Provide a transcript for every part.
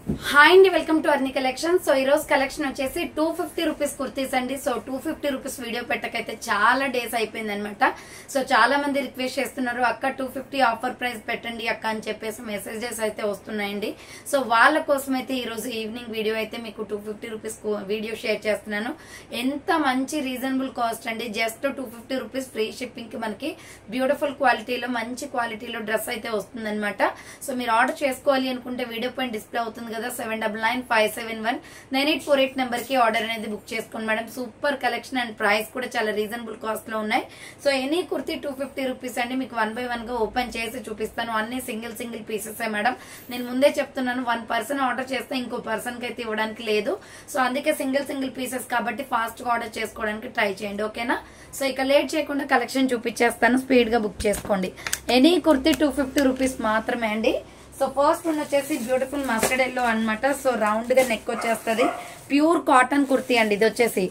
Hi అండి, welcome to అర్ని collection. So ఈ రోజు కలెక్షన్ వచ్చేసి 250 రూపీస్ కుర్తీస్ అండి. సో 250 రూపీస్ వీడియో పెట్టకైతే చాలా డేస్ అయిపోయింది అనమాట. సో చాలా మంది రిక్వెస్ట్ చేస్తున్నారు, అక్క 250 ఆఫర్ ప్రైస్ పెట్టండి అక్క అని చెప్పేసి మెసేజెస్ అయితే వస్తున్నాయండి. సో వాళ్ళ కోసం అయితే ఈ రోజు ఈవినింగ్ వీడియో అయితే మీకు 250 రూపీస్ వీడియో షేర్ చేస్తున్నాను. ఎంత మంచి రీజనబుల్ కాస్ట్ అండి, జస్ట్ 250 రూపీస్ ఫ్రీ షిప్పింగ్ కి మనకి బ్యూటిఫుల్ క్వాలిటీలో మంచి క్వాలిటీలో డ్రెస్ అయితే వస్తుంది అనమాట. సో మీరు ఆర్డర్ చేసుకోవాలి అనుకుంటే వీడియో పైన డిస్ప్లే అవుతుంది కదా, 7995719848 నెంబర్ కి ఆర్డర్ అనేది బుక్ చేసుకోండి madam. Super collection and price కూడా చాలా రీజనబుల్ కాస్ట్ లో ఉన్నాయి. సో ఎనీ కుర్తీ 250 రూపీస్ అండి. మీకు 1 by 1 గా ఓపెన్ చేసి చూపిస్తాను. అన్ని సింగిల్ పీసెస్ మేడం. నేను ముందే చెప్తున్నాను, 1 person ఆర్డర్ చేస్తే ఇంకో పర్సన్ కి అయితే ఇవ్వడానికి లేదు. సో అందుకే సింగిల్ పీసెస్ కాబట్టి ఫాస్ట్ గా ఆర్డర్ చేసుకోవడానికి ట్రై చేయండి, ఓకేనా. సో ఇక లేట్ చేయకుండా కలెక్షన్ చూపించేస్తాను, స్పీడ్ గా బుక్ చేసుకోండి. ఎనీ కుర్తీ 250 రూపీస్ మాత్రమే అండి. సో ఫస్ట్ వన్ వచ్చేసి బ్యూటిఫుల్ మస్టర్డ్ ఎల్లో అనమాట. సో రౌండ్ గా నెక్ వచ్చేస్తుంది. ప్యూర్ కాటన్ కుర్తీ అండి. ఇది వచ్చేసి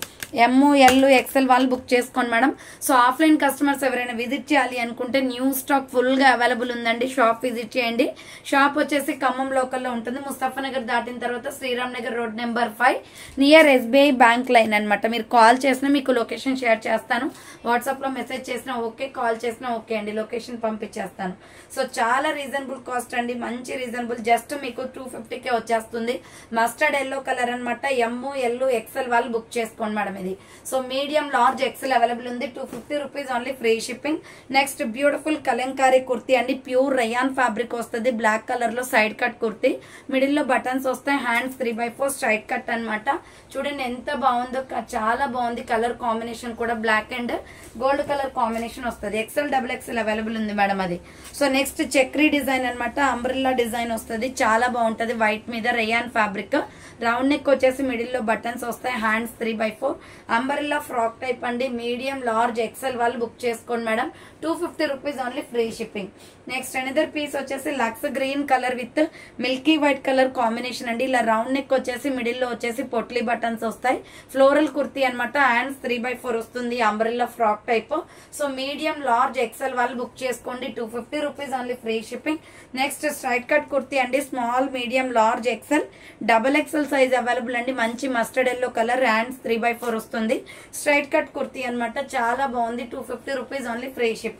ML XL వాళ్ళు బుక్ చేసుకోండి మేడం. సో ఆఫ్లైన్ కస్టమర్స్ ఎవరైనా విజిట్ చేయాలి అనుకుంటే న్యూ స్టాక్ ఫుల్ గా అవైలబుల్ ఉందండి. షాప్ విజిట్ చేయండి. షాప్ వచ్చేసి ఖమ్మం లోకల్లో ఉంటుంది. ముస్తఫానగర్ దాటిన తర్వాత Sriram Nagar road number 5 near SBI bank line అనమాట. మీరు కాల్ చేసినా మీకు లొకేషన్ షేర్ చేస్తాను. వాట్సాప్ లో మెసేజ్ చేసినా ఓకే, కాల్ చేసినా ఓకే అండి, లొకేషన్ పంపించేస్తాను. సో చాలా రీజనబుల్ కాస్ట్ అండి, మంచి రీజనబుల్. జస్ట్ మీకు 250కే వచ్చేస్తుంది. మస్టర్డ్ ఎల్లో కలర్ అనమాట. ML XL వాళ్ళు బుక్ చేసుకోండి మేడం. ఇది so medium large XL available ఉంది. 250 rupees only, free shipping. Next beautiful Kalamkari kurti అండి. ప్యూర్ రయాన్ ఫ్యాబ్రిక్ వస్తుంది. బ్లాక్ కలర్ లో సైడ్ కట్ కుర్తీ, మిడిల్ లో బటన్స్ వస్తాయి. హ్యాండ్స్ 3/4 స్ట్రైట్ కట్ అనమాట. చూడండి ఎంత బాగుందో, చాలా బాగుంది. కలర్ కాంబినేషన్ కూడా black and gold colour combination వస్తుంది. XL XXL అవైలబుల్ ఉంది మేడం అది. సో నెక్స్ట్ చక్రీ డిజైన్ అనమాట. అంబ్రెల్లా డిజైన్ వస్తుంది, చాలా బాగుంటది. వైట్ మీద రయాన్ ఫ్యాబ్రిక్. రౌండ్ నెక్ వచ్చేసి మిడిల్ లో బటన్స్ వస్తాయి. హ్యాండ్స్ 3/4 అంబ్రెల్లా ఫ్రాక్ టైప్ అండి. మీడియం లార్జ్ XL వాళ్ళు బుక్ చేసుకోండి madam. 250 rupees only, free shipping. Next another piece వచ్చేసి lux green colour with milky white colour combination అండి. ఇలా రౌండ్ నెక్ వచ్చేసి మిడిల్ లో వచ్చేసి పొట్లీ బటన్స్ వస్తాయి. ఫ్లోరల్ కుర్తీ అనమాట. హ్యాండ్స్ 3/4 వస్తుంది. Umbrella frock type. So medium large XL వాళ్ళు బుక్ చేసుకోండి. 250 rupees only, free shipping. Next straight cut kurti అండి. Small medium large XL XXL size available అండి. మంచి మస్టర్డ్ ఎల్లో కలర్. హ్యాండ్స్ 3/4 వస్తుంది. స్ట్రైట్ కట్ కుర్తీ అనమాట. చాలా బాగుంది. 250 rupees only, free shipping.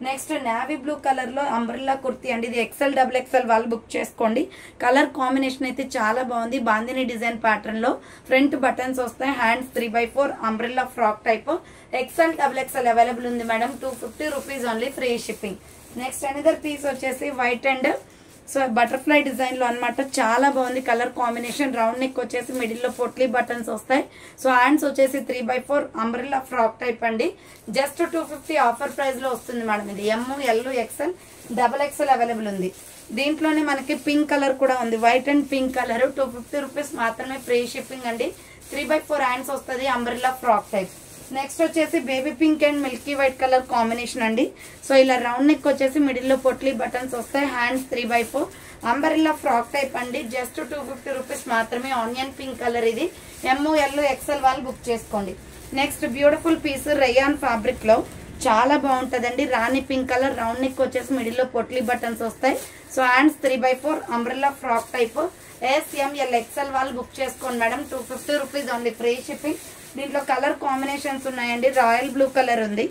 Next navy blue colour లో అంబ్రెల్లా కుర్తీ అండి. ఇది XL XXL వాళ్ళు బుక్ చేసుకోండి. కలర్ కాంబినేషన్ అయితే చాలా బాగుంది. బాందిని డిజైన్ ప్యాటర్న్ లో ఫ్రంట్ బటన్స్ వస్తాయి. Hands 3/4 umbrella frock type. XL XXL available ఉంది madam. 250 rupees only, free shipping. Next another piece వచ్చేసి white and so butterfly design లో అనమాట. చాలా బాగుంది కలర్ కాంబినేషన్. రౌండ్ నెక్ వచ్చేసి మిడిల్ లో పొట్లీ బటన్స్ వస్తాయి. సో హ్యాండ్స్ వచ్చేసి 3/4 అంబ్రెల్లా ఫ్రాక్ టైప్ అండి. జస్ట్ 250 ఆఫర్ ప్రైస్ లో వస్తుంది మేడం. ఇది ML XL XXL అవైలబుల్ ఉంది. దీంట్లోనే మనకి పింక్ కలర్ కూడా ఉంది. White and pink colour. 250 rupees మాత్రమే, ఫ్రీ షిప్పింగ్ అండి. 3/4 హ్యాండ్స్ వస్తుంది. Umbrella frock type. నెక్స్ట్ వచ్చేసి baby pink and milky white colour combination అండి. సో ఇలా రౌండ్ నెక్ వచ్చేసి మిడిల్ లో పొట్లీ బటన్స్ వస్తాయి. హ్యాండ్స్ 3/4 అంబరెల్లా ఫ్రాక్ టైప్ అండి. జస్ట్ 250 రూపీస్ మాత్రమే. Onion pink colour. ఇది ML XL వాళ్ళు బుక్ చేసుకోండి. Next beautiful piece rayon fabric లో చాలా బాగుంటదండి. Rani pink colour. Round neck వచ్చేసి మిడిల్ లో పొట్లీ బటన్స్ వస్తాయి. So hands 3/4 umbrella frock type. SML XL వాళ్ళు బుక్ చేసుకోండి madam. 250 rupees only, free shipping. దీంట్లో కలర్ కాంబినేషన్స్ ఉన్నాయండి. రాయల్ బ్లూ కలర్ ఉంది.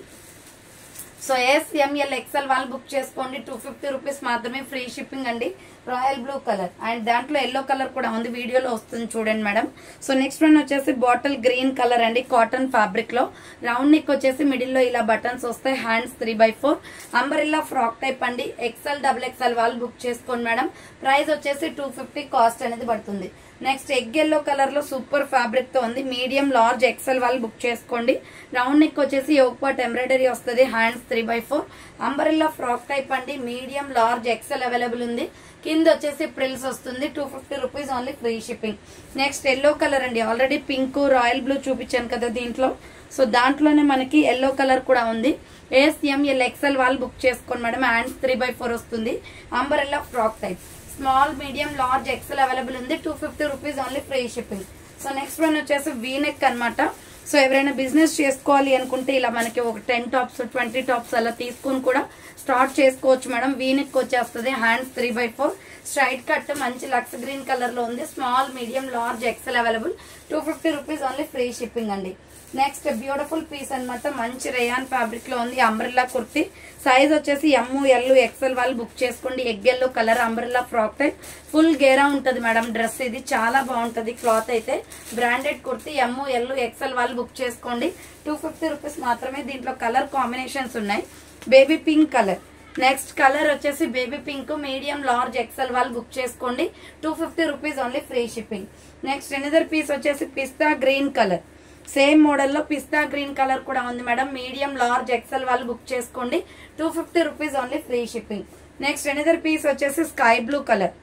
సో SML XL వాళ్ళు బుక్ చేసుకోండి. 250 రూపీస్ మాత్రమే, ఫ్రీ షిప్పింగ్ అండి. రాయల్ బ్లూ కలర్ అండ్ దాంట్లో ఎల్లో కలర్ కూడా ఉంది, వీడియోలో వస్తుంది చూడండి మేడం. సో నెక్స్ట్ వన్ వచ్చేసి బాటిల్ గ్రీన్ కలర్ అండి. కాటన్ ఫ్యాబ్రిక్ లో రౌండ్ నెక్ వచ్చేసి మిడిల్ లో ఇలా బటన్స్ వస్తాయి. హ్యాండ్స్ 3/4 అంబరెల్లా ఫ్రాక్ టైప్ అండి. XL XXL వాళ్ళు బుక్ చేసుకోండి మేడం. ప్రైస్ వచ్చేసి 250 కాస్ట్ అనేది పడుతుంది. నెక్స్ట్ ఎగ్ ఎల్లో కలర్ లో సూపర్ ఫ్యాబ్రిక్ తో ఉంది. మీడియం లార్జ్ XL వాళ్ళు బుక్ చేసుకోండి. రౌండ్ నెక్ వచ్చేసి యోక్ పార్ట్ ఎంబ్రాయిడరీ వస్తుంది. హ్యాండ్స్ 3/4 అంబరెల్లా ఫ్రాక్ టైప్ అండి. మీడియం లార్జ్ XL అవైలబుల్ ఉంది. కింద వచ్చేసి ప్రిల్స్ వస్తుంది. 250 rupees only, free shipping. Next yellow colour అండి. ఆల్రెడీ పింక్ రాయల్ బ్లూ చూపించాను కదా దీంట్లో. సో దాంట్లోనే మనకి ఎల్లో కలర్ కూడా ఉంది. SML XL వాళ్ళు బుక్ చేసుకోండి మేడం. హ్యాండ్స్ 3/4 వస్తుంది. Umbrella frock type. Small medium large XL available ఉంది. 250 rupees only, free shipping. So next one వచ్చేసి వీనెక్ అనమాట. సో ఎవరైనా బిజినెస్ చేసుకోవాలి అనుకుంటే ఇలా మనకి ఒక 10 టాప్స్ 20 టాప్స్ అలా తీసుకుని కూడా స్టార్ట్ చేసుకోవచ్చు మేడం. వీనెక్ వచ్చేస్తుంది. హ్యాండ్స్ 3/4 స్ట్రైట్ కట్ మంచి లక్స్ గ్రీన్ కలర్ లో ఉంది. Small, medium, large, XL available. 250 rupees only, free shipping అండి. నెక్స్ట్ బ్యూటిఫుల్ పీస్ అన్నమాట. మంచి రేయాన్ ఫ్యాబ్రిక్ లో ఉంది. అంబ్రెల్లా కుర్తి. సైజ్ వచ్చేసి ML, XL వాళ్ళు బుక్ చేసుకోండి. Egg yellow colour umbrella frock type. Full గేరా ఉంటది మేడం డ్రెస్. ఇది చాలా బాగుంటది క్లాత్ అయితే. బ్రాండెడ్ కుర్తి. ML, XL వాళ్ళు బుక్ చేసుకోండి. 250 రూపీస్ మాత్రమే. దీంట్లో కలర్ కాంబినేషన్స్ ఉన్నాయి. Baby pink colour. Next colour వచ్చేసి baby pink. Medium, large, XL వాళ్ళు బుక్ చేసుకోండి. 250 rupees only, free shipping. Next another piece వచ్చేసి పిస్తా గ్రీన్ కలర్. సేమ్ మోడల్లో పిస్తా గ్రీన్ కలర్ కూడా ఉంది మేడం. మీడియం, లార్జ్, XL వాళ్ళు బుక్ చేసుకోండి. 250 rupees only, free shipping. Next another piece వచ్చేసి sky blue colour.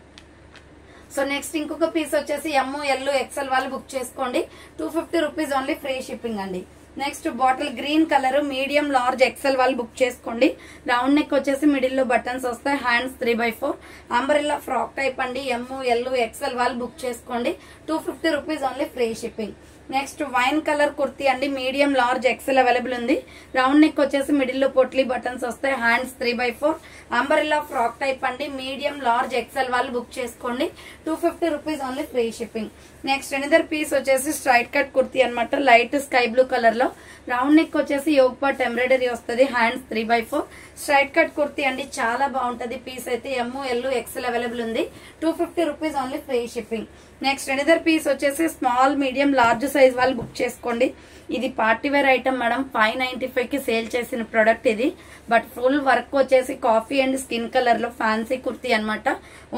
So next ఇంకొక పీస్ వచ్చేసి ML, XL వాళ్ళు బుక్ చేసుకోండి. 250 రూపీస్ ఓన్లీ, ఫ్రీ షిప్పింగ్ అండి. Next bottle green colour. Medium, large, XL వాళ్ళు book చేసుకోండి. రౌండ్ నెక్ వచ్చేసి మిడిల్ లో బటన్స్ వస్తాయి. హ్యాండ్స్ 3/4. అంబ్రెల్లా ఫ్రాక్ టైప్ అండి. ML, XL వాళ్ళు బుక్ చేసుకోండి. 250 rupees only, free shipping. Next wine colour kurti అండి. మీడియం, లార్జ్, XL అవైలబుల్ ఉంది. రౌండ్ నెక్ వచ్చేసి మిడిల్ లో పొట్లీ బటన్స్ వస్తాయి. హ్యాండ్స్ 3/4. అంబ్రెల్లా ఫ్రాక్ టైప్ అండి. మీడియం, లార్జ్, XL వాళ్ళు బుక్ చేసుకోండి. 250 rupees only, free shipping. Next another piece వచ్చేసి స్ట్రైట్ కట్ కుర్తీ అనమాట. లైట్ స్కై బ్లూ కలర్ లో. రౌండ్ నెక్ వచ్చేసి యోగ్ పార్ట్ ఎంబ్రాయిడరీ వస్తుంది. హ్యాండ్స్ 3/4. స్ట్రైట్ కట్ కుర్తీ అండి. చాలా బాగుంటది పీస్ అయితే. ML, XL అవైలబుల్ ఉంది. 250 rupees only, free shipping. Next another piece వచ్చేసి స్మాల్, మీడియం, లార్జ్ సైజ్ వాళ్ళు బుక్ చేసుకోండి. ఇది పార్టీ వేర్ ఐటమ్ మేడం. 595 కి సేల్ చేసిన ప్రొడక్ట్ ఇది. బట్ ఫుల్ వర్క్ వచ్చేసి కాఫీ అండ్ స్కిన్ కలర్ లో ఫ్యాన్సీ కుర్తీ అనమాట.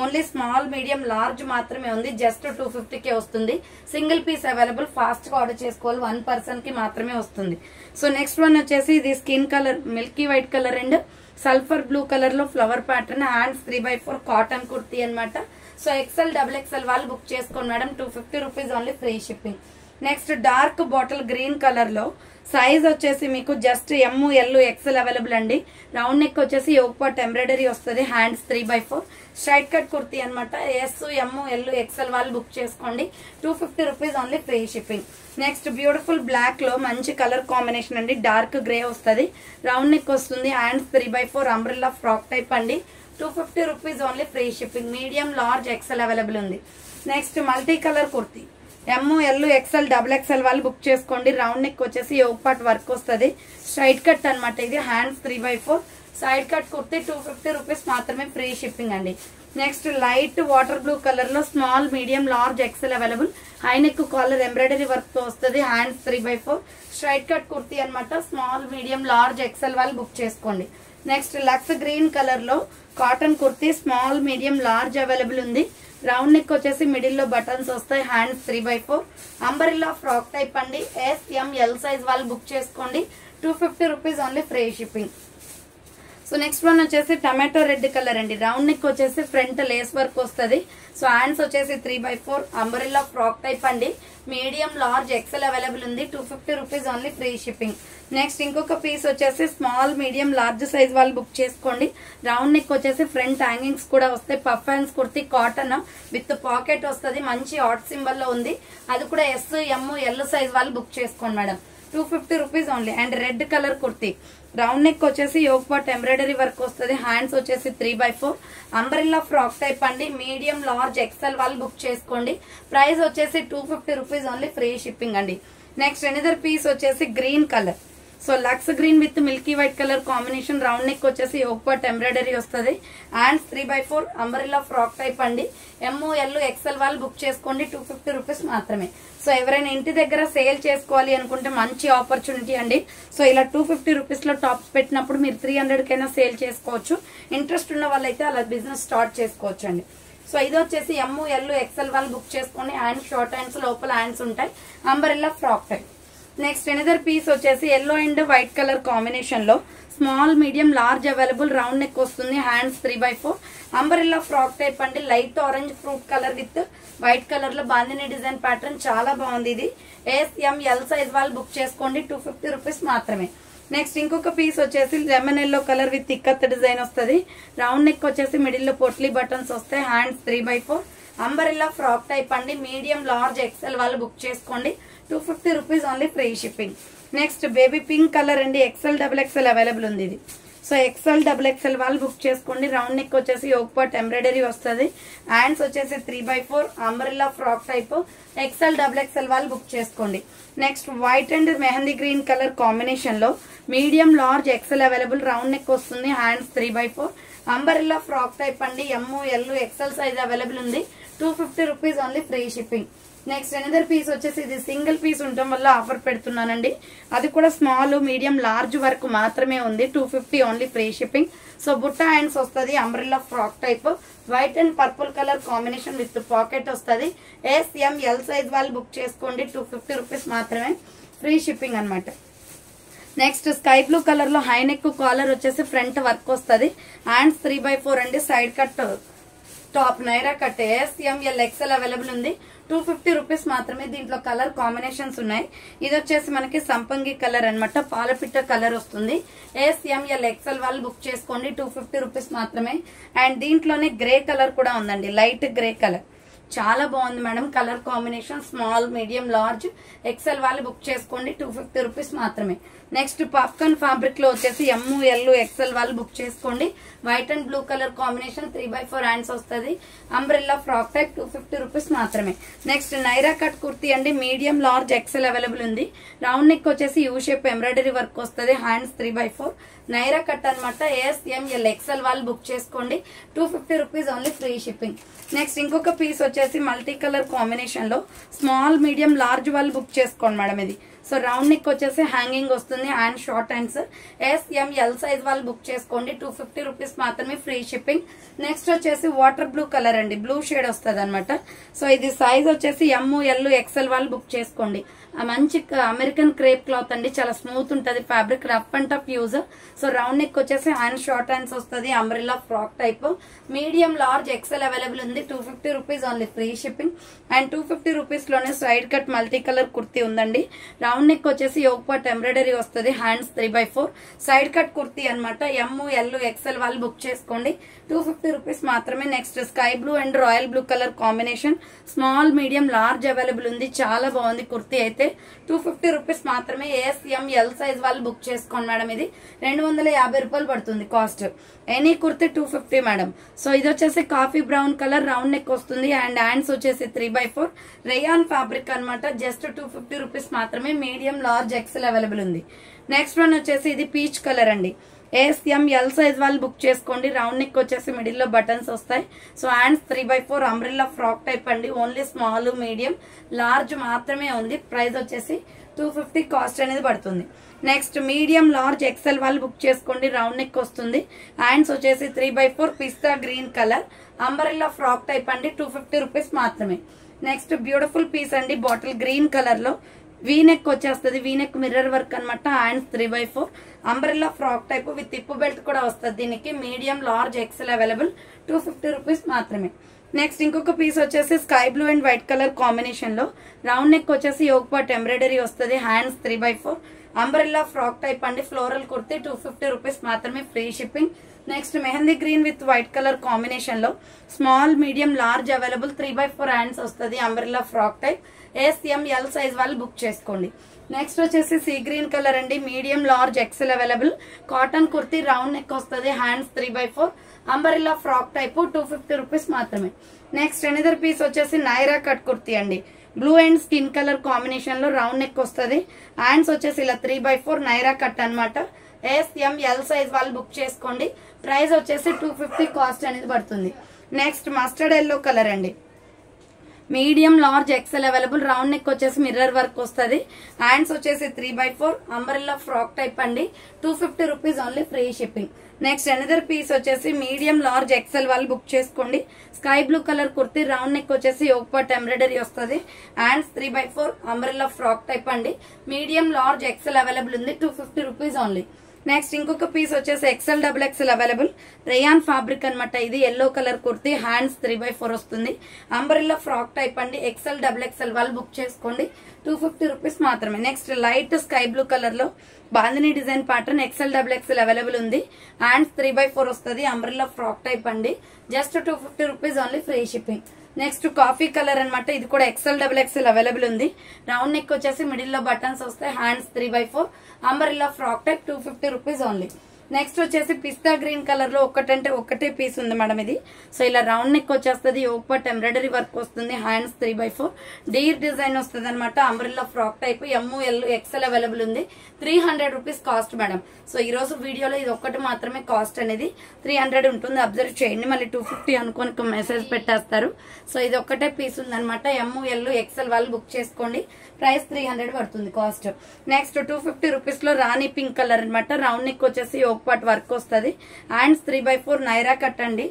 ఓన్లీ స్మాల్, మీడియం, లార్జ్ మాత్రమే ఉంది. జస్ట్ 250 కే వస్తుంది. Single piece available. ఫాస్ట్ గా ఆర్డర్ చేసుకోవాలి. 1 పర్సన్ కి మాత్రమే వస్తుంది. సో నెక్స్ట్ వన్ వచ్చేసి ఇది skin colour, milky white colour and sulphur blue colour లో flower pattern. Hands 3/4 cotton kurti అనమాట. సో XL, XXL వాళ్ళు బుక్ చేసుకోండి madam. 250 rupees only, free shipping. Next dark bottle green colour లో. సైజ్ వచ్చేసి మీకు just ML, XL available అండి. Round neck వచ్చేసి yoke part embroidery వస్తుంది. హ్యాండ్స్ 3/4. స్ట్రైట్ కట్ కుర్తీ అనమాట. ML, XL వాళ్ళు బుక్ చేసుకోండి. 250 rupees only, free shipping. Next beautiful black లో మంచి కలర్ కాంబినేషన్ అండి. డార్క్ గ్రే వస్తుంది. రౌండ్ నెక్ వస్తుంది. హ్యాండ్స్ 3/4. అంబ్రెల్లా ఫ్రాక్ టైప్ అండి. 250 rupees only, free shipping. Medium, large, XL available ఉంది. Next multi colour kurti. ML, XL, XXL వాళ్ళు book చేసుకోండి. Round neck వచ్చేసి యోగ్ పార్ట్ వర్క్ వస్తుంది. స్ట్రైట్ కట్ అనమాట ఇది. Hands 3/4. Side cut kurti. 250 rupees మాత్రమే, ఫ్రీ షిప్పింగ్ అండి. Next light water blue colour లో small, medium, large, XL available. High neck collar embroidery work తో వస్తుంది. హ్యాండ్స్ 3/4. స్ట్రైట్ కట్ కుర్తీ అనమాట. స్మాల్, మీడియం, లార్జ్, XL వాళ్ళు బుక్ చేసుకోండి. నెక్స్ట్ లక్స్ గ్రీన్ కలర్ లో cotton kurti. Small, medium, large available ఉంది. Round neck వచ్చేసి middle లో బటన్స్ వస్తాయి. హ్యాండ్స్ 3/4. అంబరిల్లా ఫ్రాక్ టైప్ అండి. SML సైజ్ వాళ్ళు బుక్ చేసుకోండి. 250 rupees only, free shipping. So next one వచ్చేసి టమాటో రెడ్ కలర్ అండి. రౌండ్ నెక్ వచ్చేసి ఫ్రంట్ లేస్ వర్క్ వస్తుంది. సో హ్యాండ్స్ వచ్చేసి 3/4. అంబరిల్లా ఫ్రాక్ టైప్ అండి. మీడియం, లార్జ్, XL అవైలబుల్ ఉంది. 250 rupees only, free shipping. Next ఇంకొక పీస్ వచ్చేసి స్మాల్, మీడియం, లార్జ్ సైజ్ వాళ్ళు బుక్ చేసుకోండి. రౌండ్ నెక్ వచ్చేసి ఫ్రంట్ హ్యాంగింగ్స్ కూడా వస్తాయి. Puff hands kurti cotton with pocket వస్తుంది. మంచి హాట్ సింబల్ లో ఉంది. అది కూడా SML సైజ్ వాళ్ళు బుక్ చేసుకోండి madam. 250 rupees only. And red colour kurti. Round neck వచ్చేసి యోగ్ పార్ట్ ఎంబ్రాయిడరీ వర్క్ వస్తుంది. హ్యాండ్స్ వచ్చేసి 3/4. అంబ్రెల్లా ఫ్రాక్ టైప్ అండి. మీడియం, లార్జ్, XL వాళ్ళు బుక్ చేసుకోండి. ప్రైస్ వచ్చేసి 250 రూపీస్ ఓన్లీ, ఫ్రీ షిప్పింగ్ అండి. నెక్స్ట్ ఎనదర్ పీస్ వచ్చేసి green colour. So lux green with milky white colour combination. Round neck వచ్చేసి yoke part embroidery వస్తుంది. Hands 3/4. Umbrella frock type అండి. ML, XL వాళ్ళు book చేసుకోండి. 250 rupees మాత్రమే. So ఎవరైనా ఇంటి దగ్గర సేల్ చేసుకోవాలి అనుకుంటే మంచి ఆపర్చునిటీ అండి. సో ఇలా 250 రూపీస్ లో టాప్స్ పెట్టినప్పుడు మీరు 300 కైనా సేల్ చేసుకోవచ్చు. ఇంట్రెస్ట్ ఉన్న వాళ్ళైతే అలా బిజినెస్ స్టార్ట్ చేసుకోవచ్చు అండి. సో ఇది వచ్చేసి ML, XL వాళ్ళు బుక్ చేసుకోండి. హ్యాండ్స్ షార్ట్ హ్యాండ్స్, లోపల హ్యాండ్స్ ఉంటాయి. Umbrella frock type. Next another piece వచ్చేసి yellow and white colour combination లో small, medium, large available. Round neck వస్తుంది. హ్యాండ్స్ 3/4. అంబ్రెల్లా ఫ్రాక్ టైప్ అండి. Light orange fruit colour with white colour లో bandhani design pattern. చాలా బాగుంది ఇది. SML size వాళ్ళు book చేసుకోండి. 250 రూపీస్ మాత్రమే. నెక్స్ట్ ఇంకొక పీస్ వచ్చేసి lemon yellow colour with ikat design వస్తుంది. రౌండ్ నెక్ వచ్చేసి మిడిల్ లో పొట్లీ బటన్స్ వస్తాయి. హ్యాండ్స్ 3/4. అంబ్రెల్లా ఫ్రాక్ టైప్ అండి. మీడియం, లార్జ్, XL వాళ్ళు బుక్ చేసుకోండి. 250 rupees only, free shipping. Next baby pink colour అండి. XL, XXL అవైలబుల్ ఉంది ఇది. సో XL XXL వాళ్ళు బుక్ చేసుకోండి. రౌండ్ నెక్ వచ్చేసి యోక్ పార్ట్ ఎంబ్రాయిడరీ వస్తుంది. హ్యాండ్స్ వచ్చేసి 3/4 umbrella frock type. XL XXL వాళ్ళు బుక్ చేసుకోండి. Next white and mehndi green colour combination లో medium large XL available. Round neck వస్తుంది. హ్యాండ్స్ 3/4 అంబ్రెల్లా ఫ్రాక్ టైప్ అండి. ML XL సైజ్ అవైలబుల్ ఉంది. 250 rupees only, free shipping. Next another piece వచ్చేసి ఇది single piece ఉండటం వల్ల ఆఫర్ పెడుతున్నానండి. అది కూడా స్మాల్ మీడియం లార్జ్ వరకు మాత్రమే ఉంది. 250 ఓన్లీ, ఫ్రీ షిప్పింగ్. సో బుట్ట హ్యాండ్స్ వస్తుంది. Umbrella frock type white and purple colour combination with pocket వస్తుంది. SML సైజ్ వాళ్ళు బుక్ చేసుకోండి. 250 రూపీస్ మాత్రమే, ఫ్రీ షిప్పింగ్ అనమాట. నెక్స్ట్ స్కై బ్లూ కలర్ లో హై నెక్ కాలర్ వచ్చేసి ఫ్రంట్ వర్క్ వస్తుంది. హ్యాండ్స్ 3/4 అండి. Side cut top Naira cut. SML XL available ఉంది. 250 రూపీస్ మాత్రమే. దీంట్లో కలర్ కాంబినేషన్స్ ఉన్నాయి. ఇది వచ్చేసి మనకి సంపంగి కలర్ అనమాట. పాలపిట్ట కలర్ వస్తుంది. SML XL వాళ్ళు బుక్ చేసుకోండి. 250 రూపీస్ మాత్రమే. అండ్ దీంట్లోనే గ్రే కలర్ కూడా ఉందండి. లైట్ గ్రే కలర్ చాలా బాగుంది madam. Colour combination small medium large XL వాళ్ళు బుక్ చేసుకోండి. 250 రూపీస్ మాత్రమే. నెక్స్ట్ పాప్కార్న్ ఫ్యాబ్రిక్ లో వచ్చేసి ML XL వాళ్ళు బుక్ చేసుకోండి. White and blue colour combination 3/4 hands వస్తుంది. అంబ్రెల్లా ఫ్రాక్ టైప్ 250 రూపీస్ మాత్రమే. నెక్స్ట్ నైరా కట్ కుర్తీ అండి. మీడియం లార్జ్ XL అవైలబుల్ ఉంది. రౌండ్ నెక్ వచ్చేసి యూ షేప్ ఎంబ్రాయిడరీ వర్క్ వస్తుంది. హ్యాండ్స్ 3/4 నైరా కట్ అనమాట. SML XL వాళ్ళు బుక్ చేసుకోండి. 250 rupees only, free shipping. Next ఇంకొక పీస్ వచ్చేసి మల్టీ కలర్ కాంబినేషన్ లో స్మాల్ మీడియం లార్జ్ వాళ్ళు బుక్ చేసుకోండి మేడం. ఇది సో రౌండ్ నెక్ వచ్చేసి హ్యాంగింగ్ వస్తుంది. Hand short hands. SML size వాళ్ళు బుక్ చేసుకోండి. 250 రూపీస్ మాత్రమే, ఫ్రీ షిప్పింగ్. నెక్స్ట్ వచ్చేసి వాటర్ బ్లూ కలర్ అండి. బ్లూ షేడ్ వస్తుంది అనమాట. సో ఇది సైజ్ వచ్చేసి ML XL వాళ్ళు బుక్ చేసుకోండి. మంచి అమెరికన్ క్రేప్ క్లాత్ అండి. చాలా స్మూత్ ఉంటుంది fabric. Rough and tough use. So round neck వచ్చేసి హ్యాండ్ షార్ట్ హ్యాండ్స్ వస్తుంది. Umbrella frock type. Medium large XL available ఉంది. 250 rupees only, free shipping. And 250 rupees లోనే side cut multi colour kurti ఉందండి. Round neck వచ్చేసి yoke part embroidery వస్తుంది. Hands 3/4 side cut kurti అనమాట. ML XL వాళ్ళు book చేసుకోండి. 250 rupees మాత్రమే. Next sky blue and royal blue colour combination small medium large available ఉంది. చాలా బాగుంది కుర్తీ అయితే. 250 రూపీస్ మాత్రమే. SML సైజ్ వాళ్ళు బుక్ చేసుకోండి మేడం. ఇది 250 రూపాయలు పడుతుంది cost. Any kurti 250 madam. So ఇది వచ్చేసి coffee brown colour round neck వస్తుంది. అండ్ హ్యాండ్స్ వచ్చేసి 3/4 రేయాన్ ఫ్యాబ్రిక్ అనమాట. జస్ట్ 250 రూపీస్ మాత్రమే. మీడియం లార్జ్ XL అవైలబుల్ ఉంది. నెక్స్ట్ వన్ వచ్చేసి ఇది పీచ్ కలర్ అండి. SML సైజ్ వాళ్ళు బుక్ చేసుకోండి. రౌండ్ నెక్ వచ్చేసి మిడిల్ లో బటన్స్ వస్తాయి. So hands 3/4 umbrella frock type అండి. ఓన్లీ స్మాల్ మీడియం లార్జ్ మాత్రమే ఉంది. ప్రైస్ వచ్చేసి 250 కాస్ట్ అనేది పడుతుంది. నెక్స్ట్ మీడియం లార్జ్ XL వాళ్ళు బుక్ చేసుకోండి. రౌండ్ నెక్ వస్తుంది. హ్యాండ్స్ వచ్చేసి 3/4 pista green colour umbrella frock type అండి. 250 రూపీస్ మాత్రమే. నెక్స్ట్ బ్యూటిఫుల్ పీస్ అండి. బాటిల్ గ్రీన్ కలర్ లో వీనెక్ వచ్చేస్తుంది. వీనెక్ మిర్రర్ వర్క్ అనమాట. Hands 3/4 umbrella frock type with tip belt కూడా వస్తుంది. దీనికి medium large XL available. 250 rupees మాత్రమే. నెక్స్ట్ ఇంకొక పీస్ వచ్చేసి sky blue and white colour combination లో రౌండ్ నెక్ వచ్చేసి యోక్ పార్ట్ ఎంబ్రాయిడరీ వస్తుంది. హ్యాండ్స్ 3/4 అంబ్రెల్లా ఫ్రాక్ టైప్ అండి. ఫ్లోరల్ కుర్తీ 250 రూపీస్ మాత్రమే, free shipping. Next mehndi green with white colour combination లో small medium large available. 3/4 hands వస్తుంది. Umbrella frock type. SML size వాళ్ళు book చేసుకోండి. Next వచ్చేసి sea green colour అండి. Medium large XL available. Cotton kurti round neck వస్తుంది. Hands 3/4 umbrella frock type. 250 rupees మాత్రమే. Next another piece వచ్చేసి Naira cut kurti అండి. Blue and skin colour combination లో round neck వస్తుంది. హ్యాండ్స్ వచ్చేసి ఇలా 3/4 నైరా కట్ అనమాట. SML సైజ్ వాళ్ళు బుక్ చేసుకోండి. ప్రైస్ వచ్చేసి 250 కాస్ట్ అనేది పడుతుంది. నెక్స్ట్ మస్టర్డ్ ఎల్లో కలర్ అండి. Medium large XL available. Round neck వచ్చేసి మిర్రర్ వర్క్ వస్తుంది. హ్యాండ్స్ వచ్చేసి 3/4 అంబ్రెల్లా ఫ్రాక్ టైప్ అండి. 250 rupees only, free shipping. Next another piece వచ్చేసి మీడియం లార్జ్ XL వాళ్ళు బుక్ చేసుకోండి. Sky blue colour kurti round neck వచ్చేసి yoke part embroidery వస్తుంది. Hands 3/4 umbrella frock type అండి. మీడియం లార్జ్ XL అవైలబుల్ ఉంది. 250 rupees only. Next ఇంకొక piece వచ్చేసి XL XXL available. Rayon fabric అనమాట. ఇది ఎల్లో కలర్ కుర్తీ. హ్యాండ్స్ 3/4 వస్తుంది. అంబ్రెల్లా ఫ్రాక్ టైప్ అండి. XL XXL వాళ్ళు బుక్ చేసుకోండి. 250 రూపీస్ మాత్రమే. Next light sky blue colour లో bandhani design pattern XL XXL available ఉంది. హ్యాండ్స్ 3/4 వస్తుంది. అంబ్రెల్లా ఫ్రాక్ టైప్ అండి. Just 250 rupees only, free shipping. Next coffee colour అనమాట. ఇది కూడా XL XXL అవైలబుల్ ఉంది. రౌండ్ నెక్ వచ్చేసి మిడిల్ లో బటన్స్ వస్తాయి. Hands 3/4 umbrella frock type. 250 rupees only. Next వచ్చేసి పిస్తా గ్రీన్ కలర్ లో ఒకటంటే ఒకటే పీస్ ఉంది మేడం ఇది. సో ఇలా రౌండ్ నెక్ వచ్చేస్తుంది, యోక్ పార్ట్ ఎంబ్రాయిడరీ వర్క్ వస్తుంది, హ్యాండ్స్ 3/4 డీర్ డిజైన్ వస్తుంది అనమాట. Umbrella frock type ML XL available ఉంది. 300 రూపీస్ కాస్ట్ మేడం. సో ఈ రోజు వీడియోలో ఇది ఒక్కటి మాత్రమే కాస్ట్ అనేది 300 ఉంటుంది. అబ్జర్వ్ చేయండి, మళ్ళీ 250 అనుకోని మెసేజ్ పెట్టేస్తారు. సో ఇది ఒక్కటే పీస్ ఉందన్నమాట. ML XL వాళ్ళు బుక్ చేసుకోండి. ప్రైస్ 300 పడుతుంది కాస్ట్. నెక్స్ట్ 250 రూపీస్ లో రాణి పింక్ కలర్ అనమాట. రౌండ్ నెక్ వచ్చేసి యోక్ పార్ట్ వర్క్ వస్తుంది, హ్యాండ్స్ 3/4 నైరా కట్ అండి.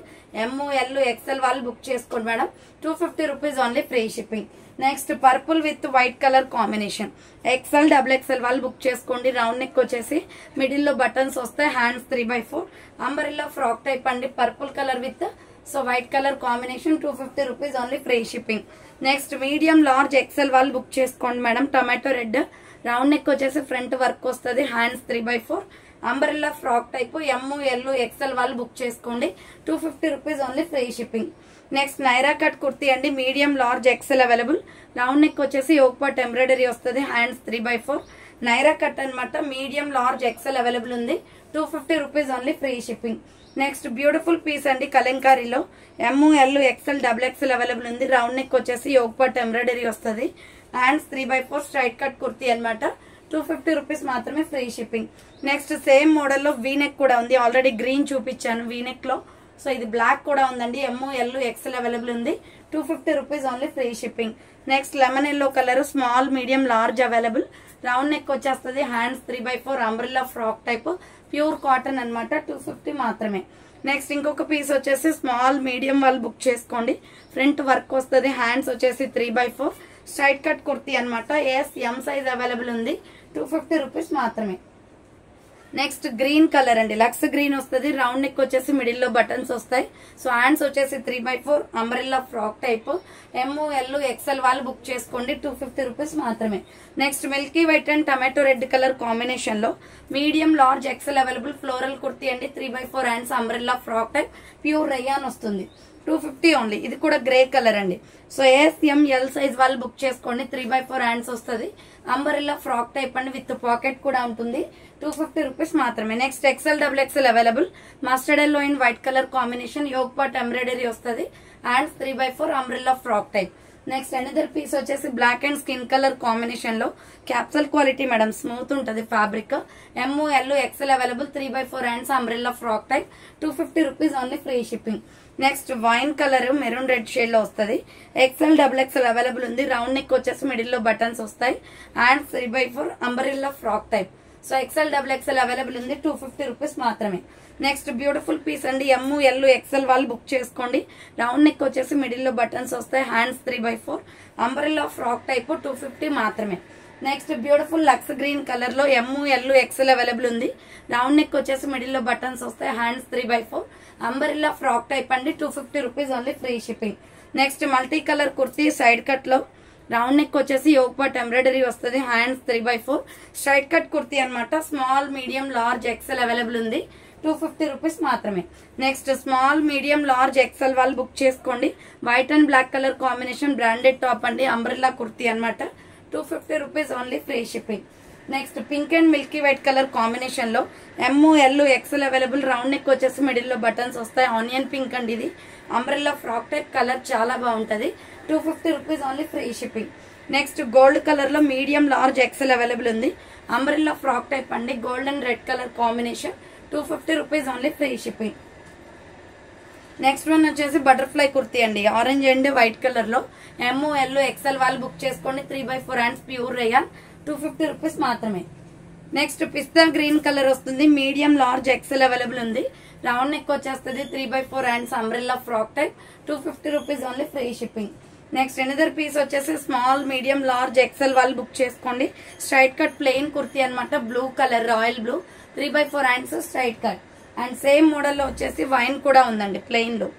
ML XL వాళ్ళు బుక్ చేసుకోండి madam. 250 rupees only, free shipping. Next purple with white colour combination. XL XXL వాళ్ళు బుక్ చేసుకోండి. రౌండ్ నెక్ వచ్చేసి మిడిల్ లో బటన్స్ వస్తాయి, హ్యాండ్స్ 3/4 అంబ్రెల్లా ఫ్రాక్ టైప్ అండి. Purple colour with so white colour combination. 250 rupees only, free shipping. Next medium large XL వాళ్ళు book చేసుకోండి madam. Tomato red round neck వచ్చేసి front work వస్తుంది, hands 3/4 umbrella frock type. ML XL వాళ్ళు book చేసుకోండి. 250 rupees only, free shipping. Next Naira cut kurti అండి. Medium large XL available. Round neck వచ్చేసి yoke part embroidery వస్తుంది, hands 3/4 Naira cut అనమాట. Medium large XL available ఉంది. 250 rupees only, free shipping. Next beautiful piece అండి కలంకారీలో. ML XL XXL available ఉంది. Round neck వచ్చేసి yoke part embroidery వస్తుంది, hands 3/4 straight cut kurti అనమాట. 250 రూపీస్ మాత్రమే, free shipping. Next same model లో వీనెక్ కూడా ఉంది. ఆల్రెడీ గ్రీన్ చూపించాను వీనెక్ లో. సో ఇది బ్లాక్ కూడా ఉందండి. ML XL అవైలబుల్ ఉంది. 250 rupees only, free shipping. Next lemon yellow colour small medium large available. Round neck వచ్చేస్తుంది, hands 3/4 umbrella frock type, pure cotton అనమాట. 250 మాత్రమే. నెక్స్ట్ ఇంకొక పీస్ వచ్చేసి స్మాల్ మీడియం వాళ్ళు బుక్ చేసుకోండి. ఫ్రంట్ వర్క్ వస్తుంది, హ్యాండ్స్ వచ్చేసి 3/4 స్ట్రైట్ కట్ కుర్తీ అనమాట. M సైజ్ అవైలబుల్ ఉంది. 250 రూపీస్ మాత్రమే. నెక్స్ట్ గ్రీన్ కలర్ అండి, లక్స్ గ్రీన్ వస్తుంది. రౌండ్ నెక్ వచ్చేసి మిడిల్ లో బటన్స్ వస్తాయి. సో హ్యాండ్స్ వచ్చేసి 3/4 umbrella frock type. ML XL వాళ్ళు బుక్ చేసుకోండి. 250 రూపీస్ మాత్రమే. Next milky white and tomato red colour combination లో medium large XL available. Floral kurti అండి. 3/4 hands umbrella frock type, pure rayon వస్తుంది. 250 ఓన్లీ. ఇది కూడా గ్రే కలర్ అండి. సో ML సైజ్ వాళ్ళు బుక్ చేసుకోండి. 3/4 హ్యాండ్స్ వస్తుంది, అంబరెల్లా ఫ్రాక్ టైప్ అండి, విత్ పాకెట్ కూడా ఉంటుంది. 250 రూపీస్ మాత్రమే. Next XL XXL available. Mustard yellow in white colour combination. Yoke part embroidery వస్తుంది, hands 3/4 umbrella frock type. Next another piece వచ్చేసి black and skin colour combination లో capsule quality madam, smooth ఉంటది fabric. ML XL available. 3/4 hands umbrella frock type. 250 rupees only, free shipping. Next wine colour maroon red shade లో వస్తుంది. XL XXL available ఉంది. Round neck వచ్చేసి middle లో buttons వస్తాయి, hands 3/4 umbrella frock type. So XL XXL available ఉంది. 250 rupees మాత్రమే. Next beautiful piece అండి. ML XL వాళ్ళు బుక్ చేసుకోండి. రౌండ్ నెక్ వచ్చేసి మిడిల్ లో బటన్స్ వస్తాయి, హ్యాండ్స్ 3/4 అంబ్రెల్లా ఫ్రాక్ టైప్. 250 మాత్రమే. Next beautiful lux green colour లో ML XL అవైలబుల్ ఉంది. రౌండ్ నెక్ వచ్చేసి మిడిల్ లో బటన్స్ వస్తాయి, హ్యాండ్స్ 3/4 అంబ్రెల్లా ఫ్రాక్ టైప్ అండి. 250 rupees only, free shipping. Next multi colour kurti side cut లో రౌండ్ నెక్ వచ్చేసి yoke part embroidery వస్తుంది, హ్యాండ్స్ 3/4 స్ట్రైట్ కట్ కుర్తీ అనమాట. Small medium large XL available ఉంది. 250 రూపీస్ మాత్రమే. Next small medium large XL వాళ్ళు book చేసుకోండి. White and black colour combination branded top అండి, umbrella kurti అనమాట. 250 rupees only, free shipping. Next pink and milky white colour combination లో ML XL available. Round neck వచ్చేసి middle లో buttons వస్తాయి, onion pink అండి. ఇది అంబ్రెల్లా ఫ్రాక్ టైప్, కలర్ చాలా బాగుంటది. 250 rupees only, free shipping. Next gold colour లో medium large XL available ఉంది. అంబ్రెల్లా ఫ్రాక్ టైప్ అండి, gold and red colour combination. 250 rupees only, free shipping. Next one వచ్చేసి butterfly kurti అండి, orange and white colour లో. ML XL వాళ్ళు book చేసుకోండి. 3/4 hands, pure rayon. 250 rupees మాత్రమే. Next పిస్తా green colour వస్తుంది. Medium large XL available ఉంది. Round neck వచ్చేస్తుంది. 3/4 hands umbrella frock type. 250 rupees only, free shipping. Next another piece వచ్చేసి small medium large XL వాళ్ళు book చేసుకోండి. Straight cut plain kurti అనమాట, blue colour, royal blue. 3/4 hands straight cut. And same model లో వచ్చేసి wine కూడా ఉందండి plain లో.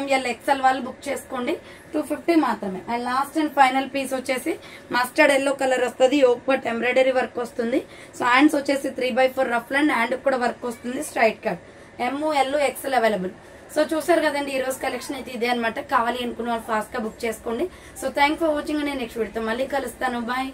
ML XL వాళ్ళు బుక్ చేసుకోండి. 250 మాత్రమే. And last and final piece వచ్చేసి మస్టర్డ్ ఎల్లో కలర్ వస్తుంది. యోక్ పార్ట్ ఎంబ్రాయిడరీ వర్క్ వస్తుంది. సో హ్యాండ్స్ వచ్చేసి 3/4 రఫ్ అండ్ హ్యాండ్ కూడా వర్క్ వస్తుంది, straight cut. ML XL available. So చూసారు కదండి, ఈ రోజు కలెక్షన్ అయితే ఇదే అనమాట. కావాలి అనుకున్న వాళ్ళు ఫాస్ట్ గా బుక్ చేసుకోండి. So thank for watching. నేను నెక్స్ట్ వీడియోతో మళ్ళీ కలుస్తాను. బాయ్.